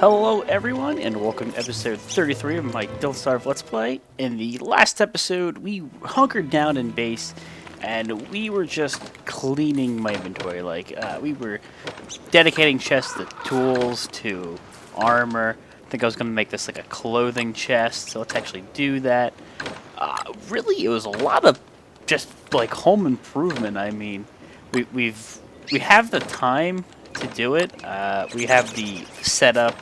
Hello everyone and welcome to episode 33 of my Don't Starve Let's Play. In the last episode, we hunkered down in base and we were just cleaning my inventory. We were dedicating chests to tools, to armor. I think I was going to make this like a clothing chest, so let's actually do that. Really, it was a lot of just like home improvement. I mean, we have the time to do it. We have the setup.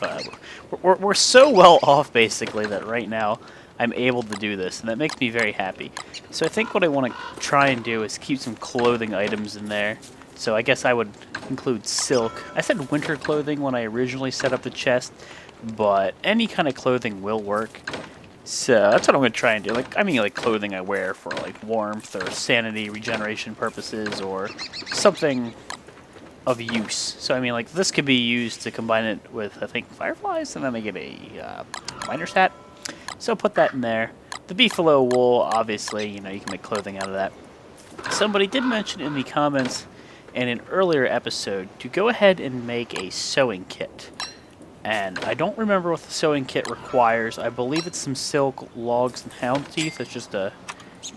We're so well off basically that right now I'm able to do this, and that makes me very happy. So I think what I want to try and do is keep some clothing items in there. So I guess I would include silk. I said winter clothing when I originally set up the chest, but any kind of clothing will work. So that's what I'm going to try and do. Like clothing I wear for like warmth or sanity regeneration purposes or something of use. So I mean, like, this could be used to combine it with, I think, fireflies, and then they get a miner's hat. So put that in there. The beefalo wool, obviously, you can make clothing out of that. Somebody did mention in the comments in an earlier episode to go ahead and make a sewing kit. And I don't remember what the sewing kit requires. I believe it's some silk, logs, and hound teeth. It's just a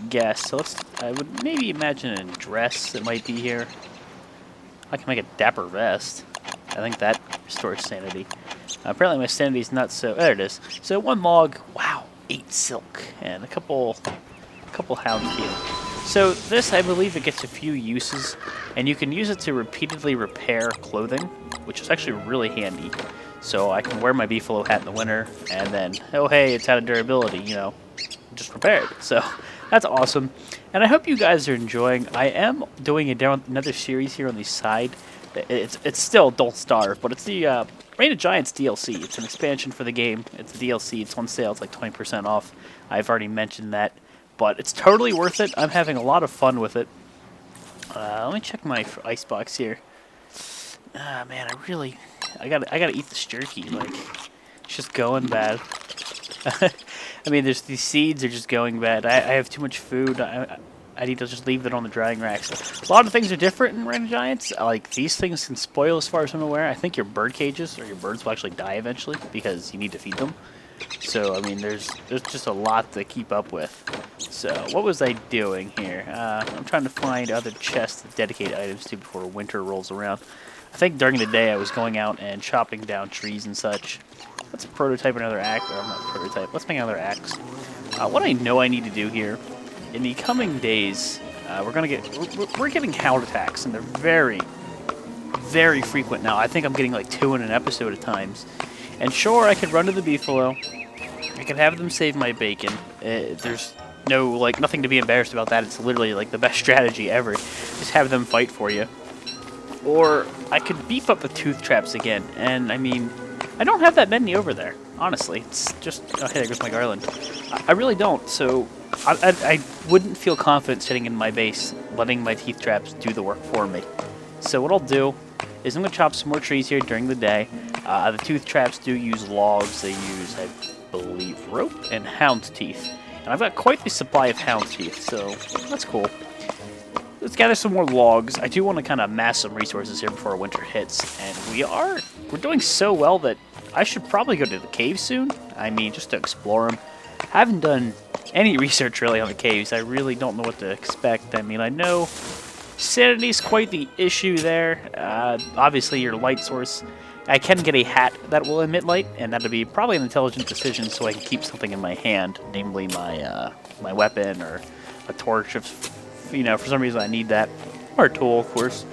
guess. So I would maybe imagine a dress that might be here. I can make a dapper vest. I think that restores sanity. Apparently my sanity's not so... There it is. So one log, wow, 8 silk, and a couple hound teeth. So this, I believe it gets a few uses, and you can use it to repeatedly repair clothing, which is actually really handy. So I can wear my beefalo hat in the winter, and then, oh hey, it's out of durability, just repair it. So that's awesome. And I hope you guys are enjoying. I am doing another series here on the side. It's still Don't Starve, but it's the Reign of Giants DLC. It's an expansion for the game. It's a DLC. It's on sale. It's like 20% off. I've already mentioned that. But it's totally worth it. I'm having a lot of fun with it. Let me check my icebox here. Man, I gotta eat this jerky. Like, it's just going bad. I mean, these seeds are just going bad. I have too much food. I need to just leave it on the drying racks. A lot of things are different in Reign of Giants. Like, these things can spoil as far as I'm aware. I think your bird cages or your birds will actually die eventually because you need to feed them. So, I mean, there's just a lot to keep up with. So, what was I doing here? I'm trying to find other chests to dedicate items to before winter rolls around. I think during the day I was going out and chopping down trees and such. Let's prototype another axe. Or not prototype. Let's make another axe. What I know I need to do here, in the coming days, we're getting hound attacks, and they're very, very frequent now. I think I'm getting like 2 in an episode at times. And sure, I could run to the beefalo. I could have them save my bacon. There's nothing to be embarrassed about that. It's literally like the best strategy ever. Just have them fight for you. Or I could beef up the tooth traps again, and I mean, I don't have that many over there, honestly. It's just... Oh, hey, there goes my garland. I really don't, so I wouldn't feel confident sitting in my base, letting my teeth traps do the work for me. So what I'll do is I'm going to chop some more trees here during the day. The tooth traps do use logs. They use, I believe, rope and hound teeth. And I've got quite the supply of hound teeth, so that's cool. Let's gather some more logs. I do want to kind of amass some resources here before winter hits, and we're doing so well that I should probably go to the caves soon. I mean, just to explore them. I haven't done any research really on the caves. I really don't know what to expect. I mean, I know sanity's quite the issue there. Obviously, your light source. I can get a hat that will emit light, and that'll be probably an intelligent decision so I can keep something in my hand, namely my my weapon or a torch if for some reason I need that, or a tool, of course.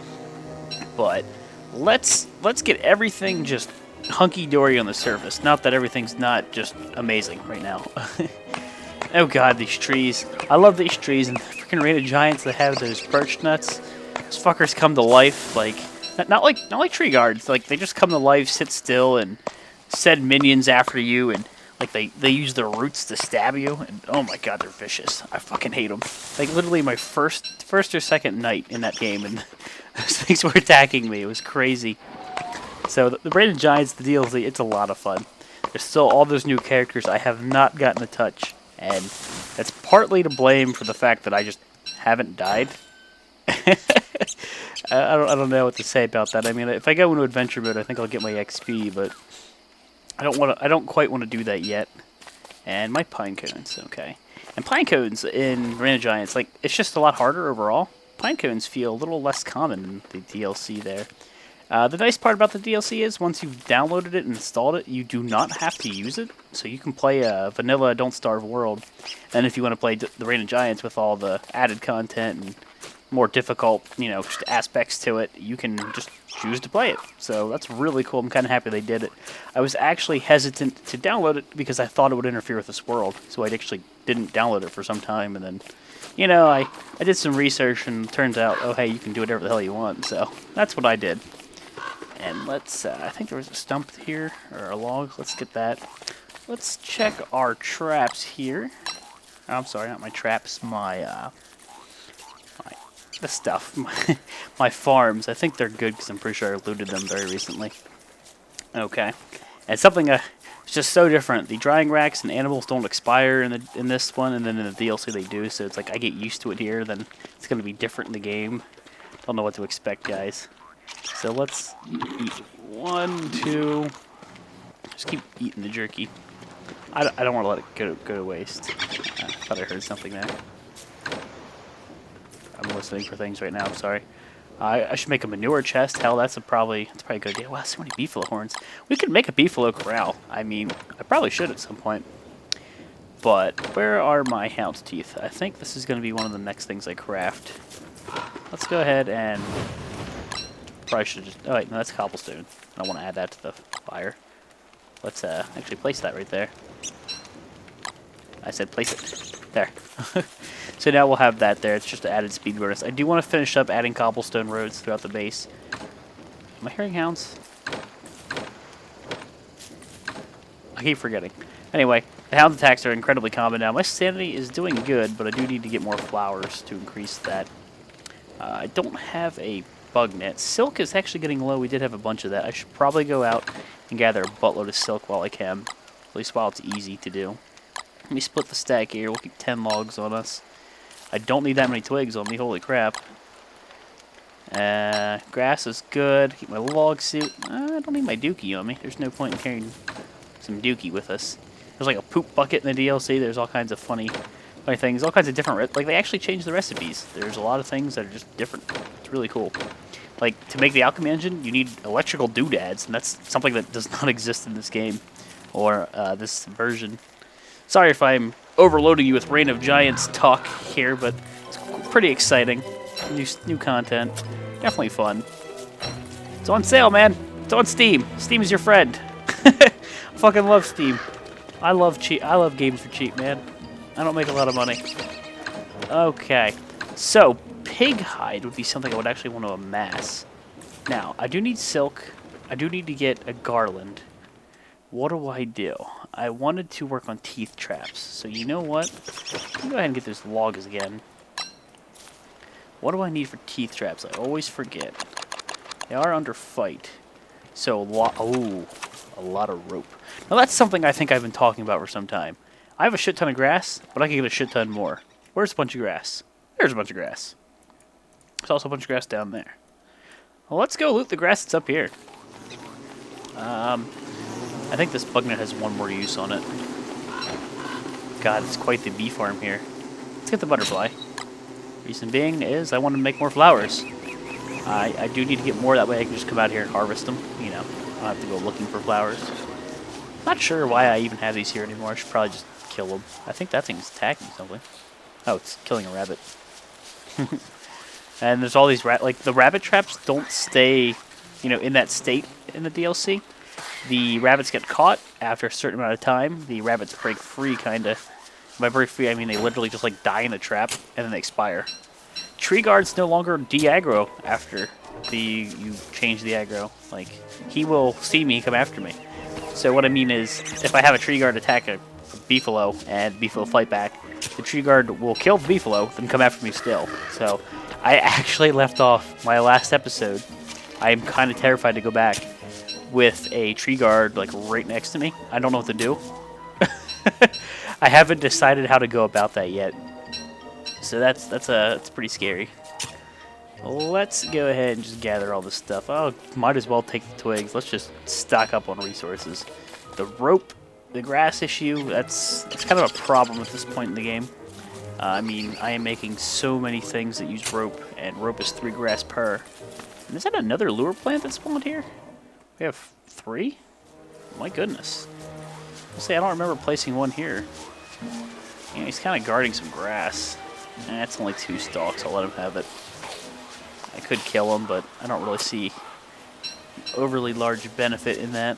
But let's get everything just hunky-dory on the surface. Not that everything's not just amazing right now. Oh god, these trees. I love these trees, and the freaking Reign of Giants that have those birch nuts. Those fuckers come to life, like not like tree guards. Like, they just come to life, sit still, and send minions after you, and like they use their roots to stab you, and oh my god, they're vicious. I fucking hate them. Like, literally my first or second night in that game, and those things were attacking me. It was crazy. So the Reign of Giants, the DLC, it's a lot of fun. There's still all those new characters I have not gotten to touch, and that's partly to blame for the fact that I just haven't died. I don't know what to say about that. I mean, if I go into adventure mode, I think I'll get my XP, but I don't quite want to do that yet. And my pine cones, okay. And pine cones in Rain of Giants, like, it's just a lot harder overall. Pine cones feel a little less common in the DLC there. The nice part about the DLC is once you've downloaded it and installed it, you do not have to use it. So you can play a vanilla Don't Starve world. And if you want to play the Rain of Giants with all the added content and more difficult, just aspects to it, you can just choose to play it. So that's really cool. I'm kind of happy they did it. I was actually hesitant to download it because I thought it would interfere with this world. So I actually didn't download it for some time. And then, I did some research and it turns out, oh, hey, you can do whatever the hell you want. So that's what I did. And let's, I think there was a stump here, or a log. Let's get that. Let's check our traps here. Oh, I'm sorry, not my traps, the stuff. My farms. I think they're good because I'm pretty sure I looted them very recently. Okay. And something it's just so different. The drying racks and animals don't expire in this one, and then in the DLC they do, so it's like I get used to it here, then it's going to be different in the game. Don't know what to expect, guys. So let's eat 1, 2. Just keep eating the jerky. I don't want to let it go to waste. I thought I heard something there. I'm listening for things right now. I'm sorry. I should make a manure chest. Hell, that's probably a good idea. Wow, so many beefalo horns. We could make a beefalo corral. I mean, I probably should at some point. But where are my hound's teeth? I think this is going to be one of the next things I craft. Let's go ahead and... Probably should just... Oh, wait, no, that's cobblestone. I don't want to add that to the fire. Let's actually place that right there. I said place it. There. So now we'll have that there. It's just an added speed bonus. I do want to finish up adding cobblestone roads throughout the base. Am I hearing hounds? I keep forgetting. Anyway, the hound attacks are incredibly common now. My sanity is doing good, but I do need to get more flowers to increase that. I don't have a bug net. Silk is actually getting low. We did have a bunch of that. I should probably go out and gather a buttload of silk while I can. At least while it's easy to do. Let me split the stack here. We'll keep 10 logs on us. I don't need that many twigs on me. Holy crap. Grass is good. Keep my log suit. I don't need my dookie on me. There's no point in carrying some dookie with us. There's like a poop bucket in the DLC. There's all kinds of funny things. All kinds of different... Like, they actually changed the recipes. There's a lot of things that are just different. It's really cool. Like, to make the alchemy engine, you need electrical doodads, and that's something that does not exist in this game. Or this version. Sorry if I'm overloading you with Rain of Giants talk here, but it's pretty exciting. New content. Definitely fun. It's on sale, man. It's on Steam. Steam is your friend. I fucking love Steam. I love games for cheap, man. I don't make a lot of money. Okay. So, pig hide would be something I would actually want to amass. Now, I do need silk. I do need to get a garland. What do? I wanted to work on teeth traps. So you know what? Let me go ahead and get those logs again. What do I need for teeth traps? I always forget. They are under fight. So, a lot of rope. Now that's something I think I've been talking about for some time. I have a shit ton of grass, but I can get a shit ton more. Where's a bunch of grass? There's a bunch of grass. There's also a bunch of grass down there. Well, let's go loot the grass that's up here. I think this bug net has one more use on it. God, it's quite the bee farm here. Let's get the butterfly. Reason being is I want to make more flowers. I do need to get more, that way I can just come out here and harvest them. I don't have to go looking for flowers. Not sure why I even have these here anymore. I should probably just kill them. I think that thing's attacking something. Oh, it's killing a rabbit. And there's all these the rabbit traps don't stay, in that state in the DLC. The rabbits get caught after a certain amount of time. The rabbits break free, kinda. By break free, I mean they literally just die in the trap and then they expire. Tree guards no longer de-aggro after you change the aggro. He will see me, come after me. So what I mean is, if I have a tree guard attack a beefalo and beefalo fight back, the tree guard will kill the beefalo, then come after me still. So I actually left off my last episode. I am kind of terrified to go back with a tree guard right next to me. I don't know what to do. I haven't decided how to go about that yet. So that's pretty scary. Let's go ahead and just gather all this stuff. Oh, might as well take the twigs. Let's just stock up on resources. The rope, the grass issue, that's kind of a problem at this point in the game. I mean, I am making so many things that use rope, and rope is 3 grass per. And is that another lure plant that spawned here? We have 3? My goodness. I'll say I don't remember placing one here. Yeah, he's kind of guarding some grass. It's only 2 stalks, I'll let him have it. I could kill him, but I don't really see overly large benefit in that.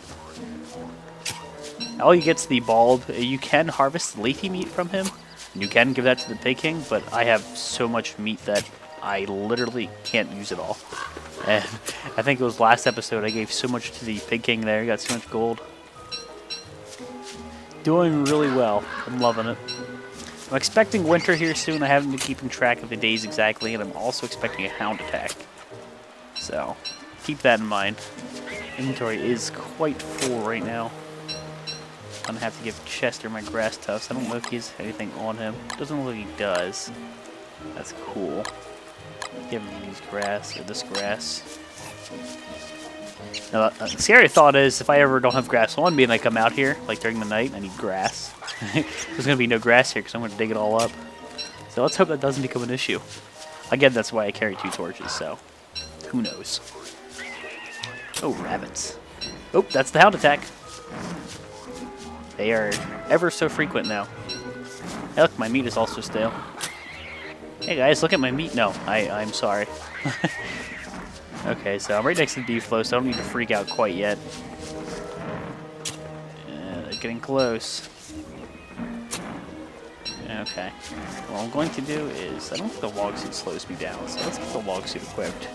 All you get's the bulb. You can harvest leafy meat from him. You can give that to the Pig King, but I have so much meat that I literally can't use it all. And I think it was last episode I gave so much to the Pig King there. He got so much gold. Doing really well. I'm loving it. I'm expecting winter here soon. I haven't been keeping track of the days exactly, and I'm also expecting a hound attack. So, keep that in mind. Inventory is quite full right now. I'm gonna have to give Chester my grass tufts. I don't know if he has anything on him. Doesn't look like he does. That's cool. Give him these grass, or this grass. Now, the scary thought is, if I ever don't have grass on me and I come out here, like during the night, I need grass. There's gonna be no grass here because I'm gonna dig it all up. So let's hope that doesn't become an issue. Again, that's why I carry 2 torches, so who knows. Oh, rabbits. Oh, that's the hound attack. They are ever so frequent now. Hey, look, my meat is also stale. Hey guys, look at my meat. No, I'm sorry. Okay, so I'm right next to the beef flow, so I don't need to freak out quite yet. They're getting close. Okay. What I'm going to do is, I don't think the log suit slows me down, so let's get the log suit equipped.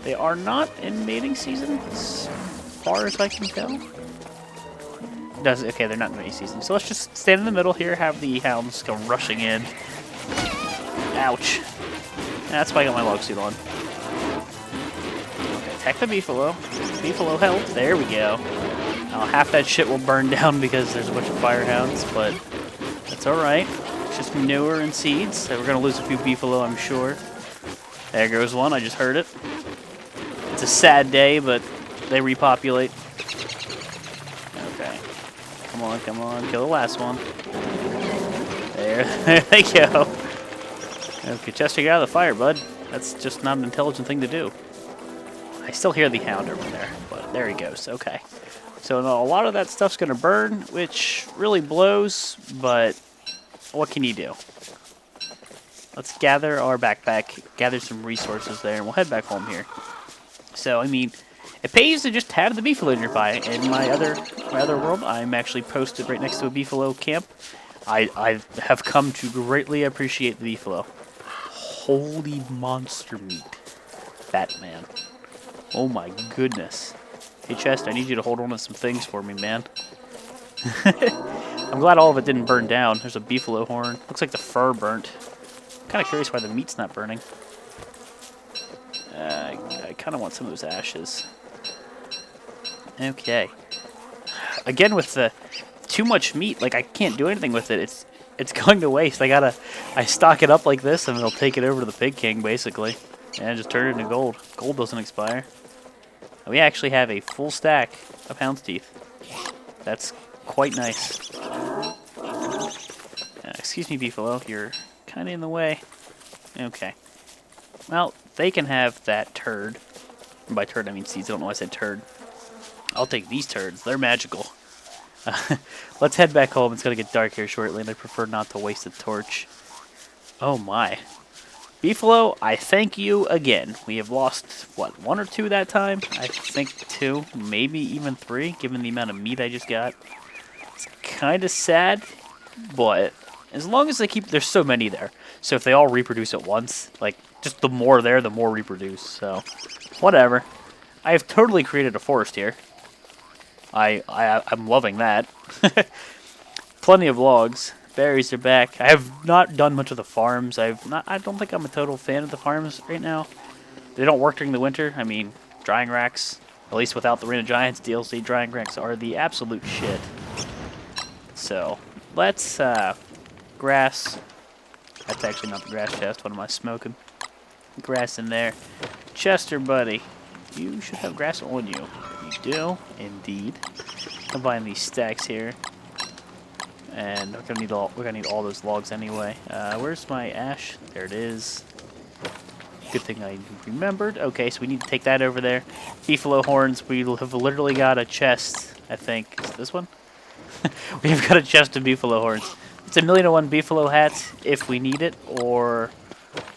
They are not in mating season, as far as I can tell. Okay, they're not in mating season. So let's just stand in the middle here, have the hounds come rushing in. Ouch. That's why I got my log suit on. Okay, attack the beefalo. Beefalo help. There we go. Now half that shit will burn down because there's a bunch of fire hounds, but that's alright. It's just manure and seeds. So we're going to lose a few beefalo, I'm sure. There goes one. I just heard it. It's a sad day, but they repopulate. Okay. Come on. Kill the last one. There they go. Okay, Chester, get out of the fire, bud. That's just not an intelligent thing to do. I still hear the hound over there, but there he goes. Okay. So a lot of that stuff's going to burn, which really blows, but what can you do? Let's gather our backpack, gather some resources there, and we'll head back home here. So, I mean, it pays to just have the beefalo nearby. In my other world, I'm actually posted right next to a beefalo camp. I have come to greatly appreciate the beefalo. Holy monster meat. Batman. Oh my goodness. Hey Chest, I need you to hold on to some things for me, man. I'm glad all of it didn't burn down. There's a beefalo horn. Looks like the fur burnt. I'm kind of curious why the meat's not burning. I kind of want some of those ashes. Okay. Again, with the too much meat, like I can't do anything with it. It's going to waste. I stock it up like this, and it'll take it over to the Pig King, basically, and just turn it into gold. Gold doesn't expire. We actually have a full stack of hound's teeth. That's quite nice. Excuse me, beefalo, you're kind of in the way. Okay. Well, they can have that turd. And by turd, I mean seeds. I don't know why I said turd. I'll take these turds. They're magical. Let's head back home. It's going to get dark here shortly, and I prefer not to waste a torch. Oh, my. Beefalo, I thank you again. We have lost, what, 1 or 2 that time? I think 2, maybe even 3, given the amount of meat I just got. It's kind of sad, but as long as they keep... There's so many there. So if they all reproduce at once, like, just the more there, the more reproduce. So, whatever. I have totally created a forest here. I'm loving that. Plenty of logs. Berries are back. I have not done much of the farms. I don't think I'm a total fan of the farms right now. They don't work during the winter. I mean, drying racks, at least without the Arena Giants DLC, drying racks are the absolute shit. So, let's, grass. That's actually not the grass chest. What am I smoking? Grass in there. Chester, buddy. You should have grass on you. You do, indeed. combine these stacks here. And we're gonna need all those logs anyway. Where's my ash? There it is. Good thing I remembered. Okay, so we need to take that over there. Beefalo horns. We have literally got a chest. I think is it this one. We have got a chest of beefalo horns. It's 1,000,001 beefalo hats if we need it, or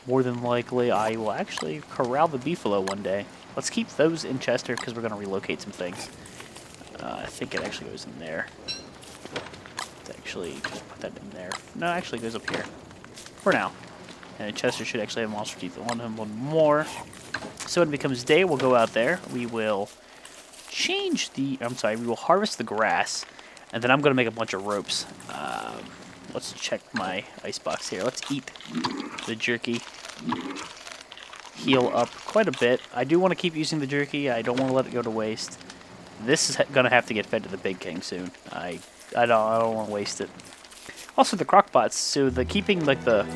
more than likely I will actually corral the beefalo one day. Let's keep those in Chester because we're gonna relocate some things. I think it actually goes in there. Actually just put that in there. No, actually it goes up here. For now. And Chester should actually have monster teeth on him one more. So when it becomes day, we'll go out there. We will change the... I'm sorry, we will harvest the grass. And then I'm going to make a bunch of ropes. Let's check my icebox here. Let's eat the jerky. Heal up quite a bit. I do want to keep using the jerky. I don't want to let it go to waste. This is going to have to get fed to the Big King soon. I don't want to waste it. Also, the crockpots. So the keeping like the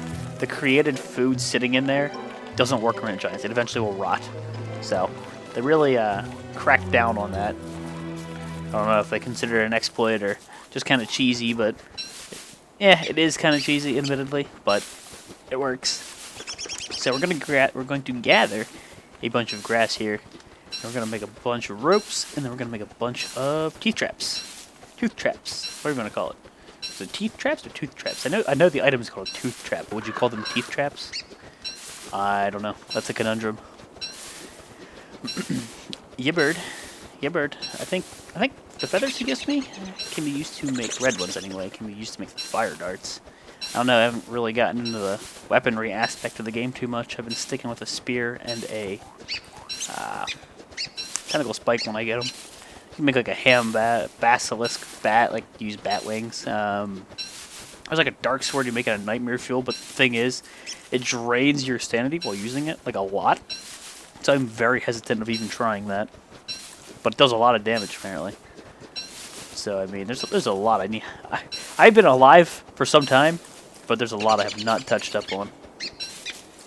created food sitting in there doesn't work around giants. It eventually will rot. So they really cracked down on that. I don't know if they consider it an exploit or just kind of cheesy, but yeah, it is kind of cheesy, admittedly, but it works. So we're going to gather a bunch of grass here. And we're going to make a bunch of ropes, and then we're going to make a bunch of teeth traps. Tooth traps. What are you going to call it? Is it teeth traps or tooth traps? I know the item is called tooth trap, but would you call them teeth traps? I don't know. That's a conundrum. Yibbird. I think the feathers he gives me can be used to make red ones anyway. Can be used to make fire darts. I don't know. I haven't really gotten into the weaponry aspect of the game too much. I've been sticking with a spear and a tentacle spike when I get them. You can make like a ham basilisk bat, like use bat wings. There's like a dark sword you make out of nightmare fuel, but the thing is, it drains your sanity while using it, like a lot. So I'm very hesitant of even trying that. But it does a lot of damage, apparently. So, I mean, there's a lot I need. I've been alive for some time, but there's a lot I have not touched up on.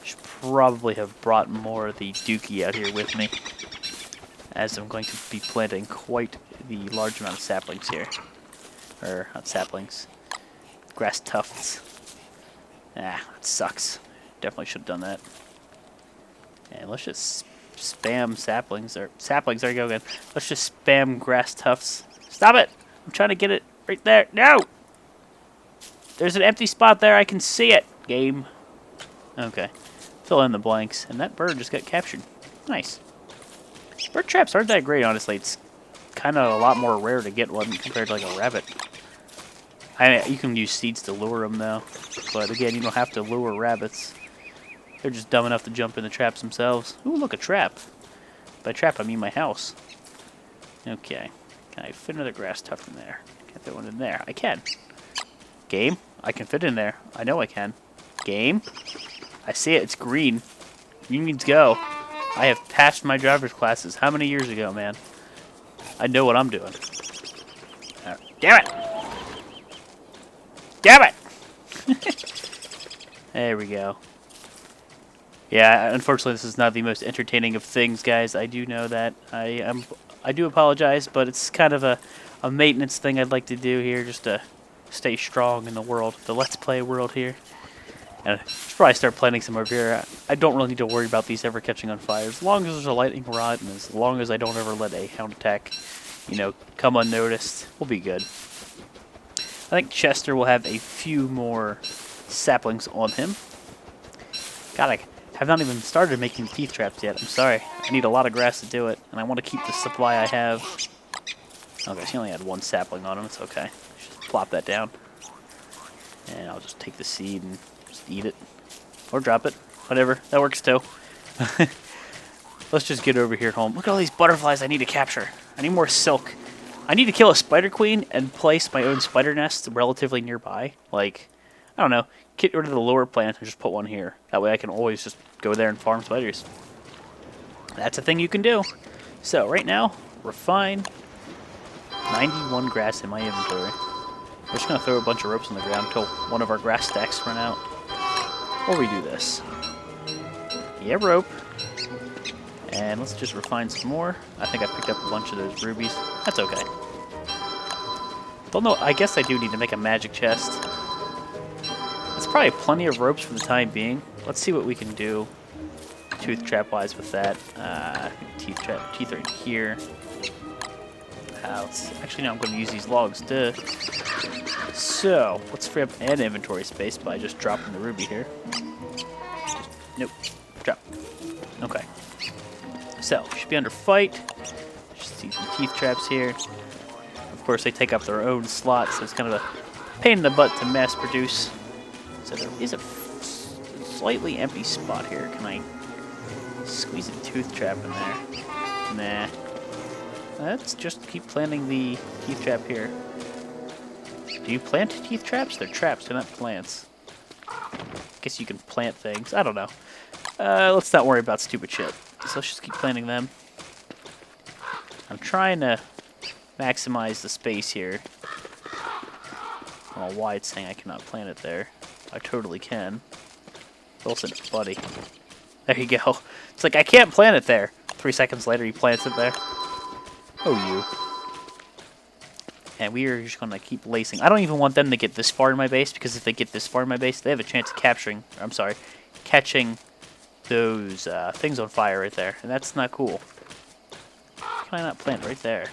Should probably have brought more of the dookie out here with me, as I'm going to be planting quite the large amount of saplings here. Or, not saplings. Grass tufts. Ah, that sucks. Definitely should have done that. And let's just spam saplings. There you go again. Let's just spam grass tufts. Stop it! I'm trying to get it right there. No! There's an empty spot there. I can see it. Game. Okay. Fill in the blanks. And that bird just got captured. Nice. Bird traps aren't that great, honestly. It's kind of a lot more rare to get one compared to like a rabbit. You can use seeds to lure them, though. But again, you don't have to lure rabbits. They're just dumb enough to jump in the traps themselves. Ooh, look, a trap. By trap, I mean my house. Okay. Can I fit another grass tuft in there? Can I fit one in there? I can. Game? I can fit in there. I know I can. Game? I see it. It's green. You need to go. I have passed my driver's classes. How many years ago, man? I know what I'm doing. Damn it! Damn it! There we go. Yeah, unfortunately, this is not the most entertaining of things, guys. I do know that. I do apologize, but it's kind of a maintenance thing I'd like to do here, just to stay strong in the world, the Let's Play world here. And I should probably start planting some over here. I don't really need to worry about these ever catching on fire. As long as there's a lightning rod, and as long as I don't ever let a hound attack, come unnoticed, we'll be good. I think Chester will have a few more saplings on him. God, I have not even started making teeth traps yet. I'm sorry. I need a lot of grass to do it, and I want to keep the supply I have. Okay, she only had one sapling on him. It's okay. Just plop that down. And I'll just take the seed and just eat it. Or drop it. Whatever. That works too. Let's just get over here home. Look at all these butterflies I need to capture. I need more silk. I need to kill a spider queen and place my own spider nest relatively nearby. Like, I don't know. Get rid of the lower plant and just put one here. That way I can always just go there and farm spiders. That's a thing you can do. So, right now, refine. 91 grass in my inventory. We're just going to throw a bunch of ropes on the ground until one of our grass stacks run out. Or we do this. Yeah, rope. And let's just refine some more. I think I picked up a bunch of those rubies. That's okay. Don't know. I guess I do need to make a magic chest. It's probably plenty of ropes for the time being. Let's see what we can do tooth trap wise with that. Teeth are in here. Actually, no, I'm going to use these logs too. So, let's free up an inventory space by just dropping the ruby here. Nope. Drop. Okay. So, should be under fight. Just see some teeth traps here. Of course, they take up their own slot, so it's kind of a pain in the butt to mass produce. So there is a slightly empty spot here. Can I squeeze a tooth trap in there? Nah. Let's just keep planting the teeth trap here. Do you plant teeth traps? They're traps, they're not plants. Guess you can plant things. I don't know. Let's not worry about stupid shit. So let's just keep planting them. I'm trying to maximize the space here. I don't know why it's saying I cannot plant it there. I totally can. Wilson, buddy. There you go. It's like, I can't plant it there. 3 seconds later, he plants it there. Oh, you. And we are just going to keep lacing. I don't even want them to get this far in my base, because if they get this far in my base, they have a chance of catching those things on fire right there. And that's not cool. Why can I not plant right there?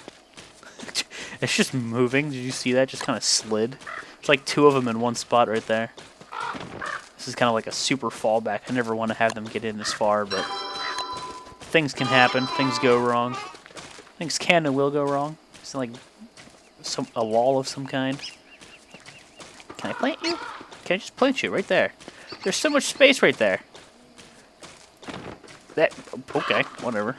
It's just moving. Did you see that? Just kind of slid. It's like 2 of them in one spot right there. This is kind of like a super fallback. I never want to have them get in this far, but things can happen. Things go wrong. Things can and will go wrong. It's like a wall of some kind. Can I plant you? Can I just plant you right there? There's so much space right there. Okay, whatever.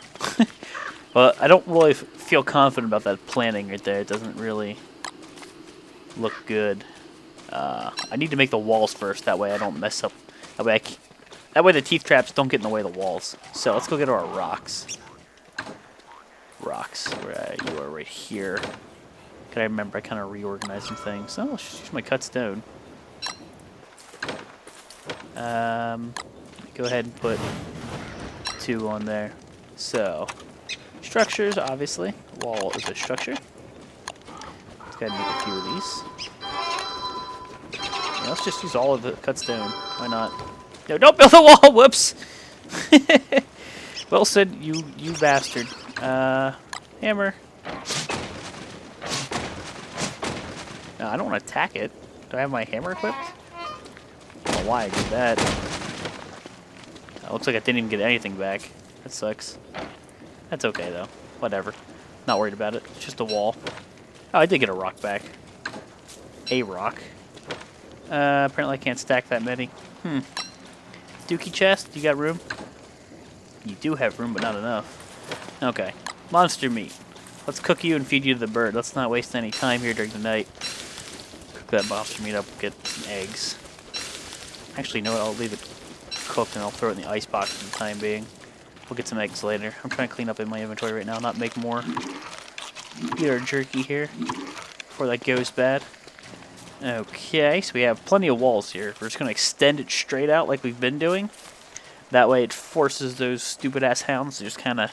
Well, I don't really feel confident about that planting right there. It doesn't really look good. I need to make the walls first. That way I don't mess up. That way the teeth traps don't get in the way of the walls. So let's go get our rocks. Rocks. You are right here. Can I remember? I kind of reorganized some things. Oh, let's just use my cut stone. Go ahead and put 2 on there. So, structures, obviously. Wall is a structure. Let's go ahead and make a few of these. Yeah, let's just use all of the cut stone. Why not? No, don't build a wall! Whoops! Wilson, you bastard. Hammer. No, I don't want to attack it. Do I have my hammer equipped? I don't know why I did that. It looks like I didn't even get anything back. That sucks. That's okay, though. Whatever. Not worried about it. It's just a wall. Oh, I did get a rock back. A rock. Apparently I can't stack that many. Dookie chest, you got room? You do have room, but not enough. Okay. Monster meat. Let's cook you and feed you to the bird. Let's not waste any time here during the night. Cook that monster meat up, get some eggs. Actually, you know what? I'll leave it cooked and I'll throw it in the ice box for the time being. We'll get some eggs later. I'm trying to clean up in my inventory right now, not make more. Get our jerky here before that goes bad. Okay, so we have plenty of walls here. We're just going to extend it straight out like we've been doing. That way it forces those stupid-ass hounds to just kind of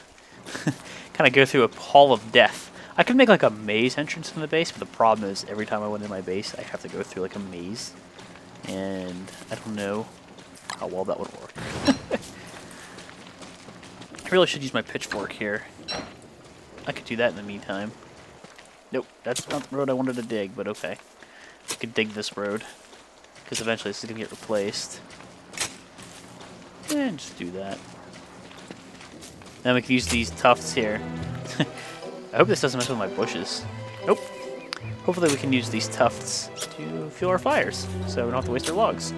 go through a hall of death. I could make like a maze entrance in the base, but the problem is every time I went in my base, I have to go through like a maze. And I don't know how well that would work. I really should use my pitchfork here. I could do that in the meantime. Nope, that's not the road I wanted to dig, but okay. I could dig this road, because eventually this is going to get replaced. And just do that. Then we can use these tufts here. I hope this doesn't mess with my bushes. Nope. Hopefully we can use these tufts to fuel our fires, so we don't have to waste our logs.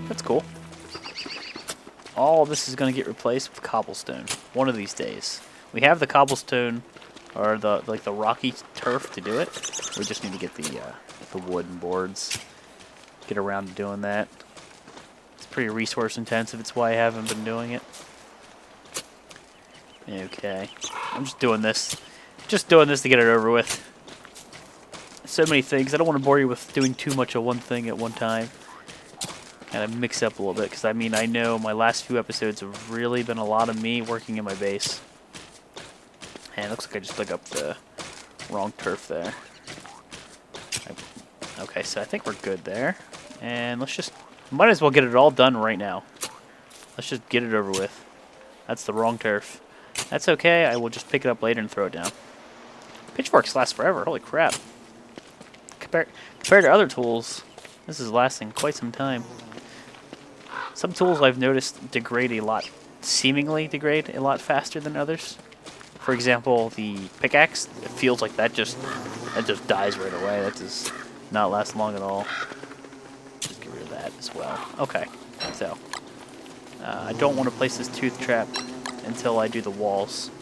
That's cool. All this is going to get replaced with cobblestone one of these days. We have the cobblestone, or the rocky turf to do it. We just need to get the wood and boards. Get around to doing that. It's pretty resource intensive. It's why I haven't been doing it. Okay, I'm just doing this. Just doing this to get it over with. So many things. I don't want to bore you with doing too much of one thing at one time. Kind of mix up a little bit, because I mean, I know my last few episodes have really been a lot of me working in my base. And it looks like I just dug up the wrong turf there. Okay, so I think we're good there. And let's just... Might as well get it all done right now. Let's just get it over with. That's the wrong turf. That's okay. I will just pick it up later and throw it down. Pitchforks last forever. Holy crap. Compared to other tools, this is lasting quite some time. Some tools I've noticed degrade a lot, seemingly degrade a lot faster than others. For example, the pickaxe, it feels like that just dies right away. That does not last long at all. Just get rid of that as well. Okay, so I don't want to place this tooth trap until I do the walls.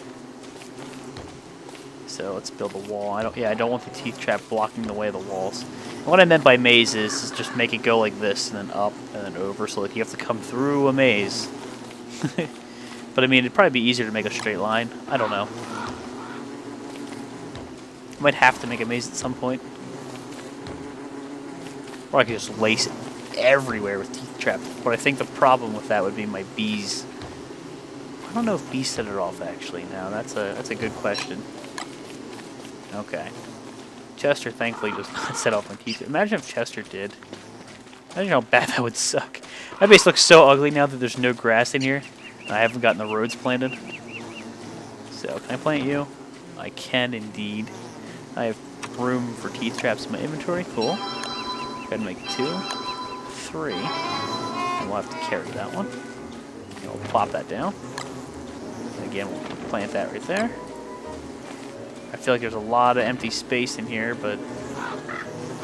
So let's build a wall. I don't want the teeth trap blocking the way of the walls. And what I meant by maze is just make it go like this and then up and then over, so like you have to come through a maze. But I mean, it'd probably be easier to make a straight line. I don't know. I might have to make a maze at some point. Or I could just lace it everywhere with teeth traps. But I think the problem with that would be my bees. I don't know if bees set it off actually now. That's a good question. Okay. Chester thankfully does not set off my teeth. Imagine if Chester did. Imagine how bad that would suck. My base looks so ugly now that there's no grass in here. I haven't gotten the roads planted. So, can I plant you? I can indeed. I have room for teeth traps in my inventory. Cool. Go ahead and make 2, 3. And we'll have to carry that one. And we'll plop that down. And again, we'll plant that right there. I feel like there's a lot of empty space in here, but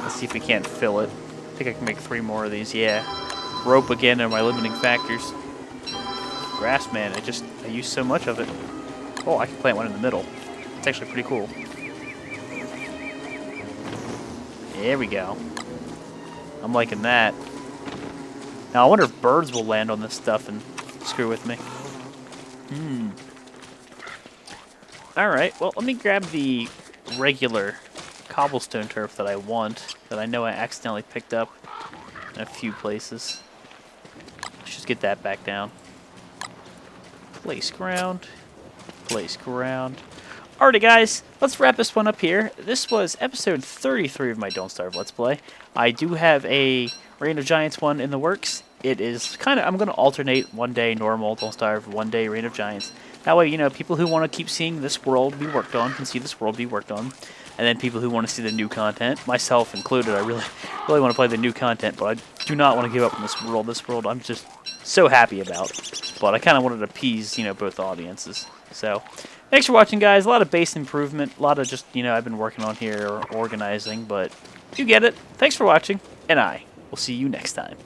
let's see if we can't fill it. I think I can make 3 more of these. Yeah. Rope again are my limiting factors. Grass, man, I use so much of it. Oh, I can plant one in the middle. It's actually pretty cool. There we go. I'm liking that. Now, I wonder if birds will land on this stuff and screw with me. Alright, well, let me grab the regular cobblestone turf that I want, that I know I accidentally picked up in a few places. Let's just get that back down. Place ground. Place ground. Alrighty, guys, let's wrap this one up here. This was episode 33 of my Don't Starve Let's Play. I do have a Reign of Giants one in the works. It is kind of, I'm going to alternate one day normal Don't Starve, one day Reign of Giants. That way, you know, people who want to keep seeing this world be worked on can see this world be worked on. And then people who want to see the new content, myself included, I really want to play the new content, but I do not want to give up on this world. This world I'm just so happy about. But I kind of wanted to appease, you know, both audiences. So, thanks for watching, guys. A lot of base improvement, a lot of just, you know, I've been working on here, organizing, but you get it. Thanks for watching, and I will see you next time.